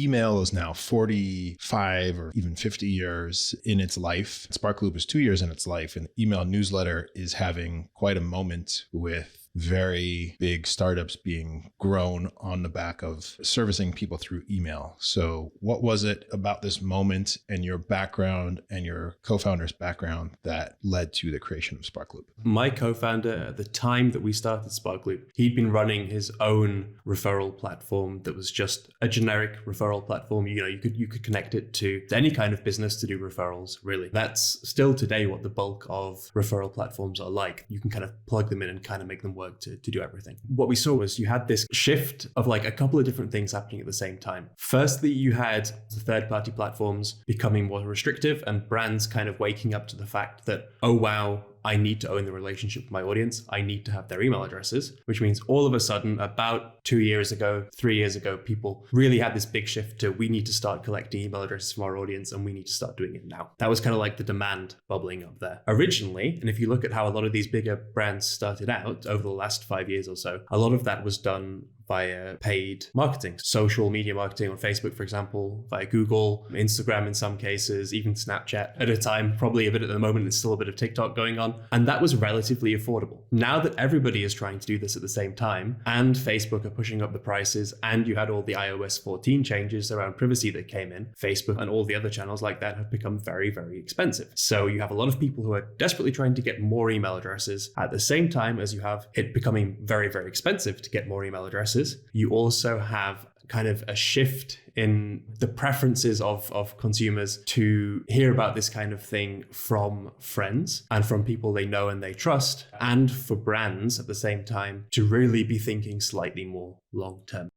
email is now 45 or even 50 years in its life. Sparkloop is 2 years in its life, and email newsletter is having quite a moment with very big startups being grown on the back of servicing people through email. So what was it about this moment and your background and your co-founder's background that led to the creation of Sparkloop? My co-founder, at the time that we started Sparkloop, he'd been running his own referral platform that was just a generic referral platform. You could connect it to any kind of business to do referrals, really. That's still today what the bulk of referral platforms are like. You can kind of plug them in and kind of make them work to do everything. What we saw was you had this shift of like a couple of different things happening at the same time. Firstly, you had the third-party platforms becoming more restrictive and brands kind of waking up to the fact that, oh wow, I need to own the relationship with my audience. I need to have their email addresses, which means all of a sudden, about 2 years ago, 3 years ago, people really had this big shift to, we need to start collecting email addresses from our audience and we need to start doing it now. That was kind of like the demand bubbling up there. Originally, and if you look at how a lot of these bigger brands started out over the last 5 years or so, a lot of that was done via paid marketing, social media marketing on Facebook, for example, via Google, Instagram in some cases, even Snapchat at a time, probably a bit at the moment, it's still a bit of TikTok going on. And that was relatively affordable. Now that everybody is trying to do this at the same time, and Facebook are pushing up the prices, and you had all the iOS 14 changes around privacy that came in, Facebook and all the other channels like that have become very, very expensive. So you have a lot of people who are desperately trying to get more email addresses at the same time as you have it becoming very, very expensive to get more email addresses. You also have kind of a shift in the preferences of consumers to hear about this kind of thing from friends and from people they know and they trust, and for brands at the same time to really be thinking slightly more long term.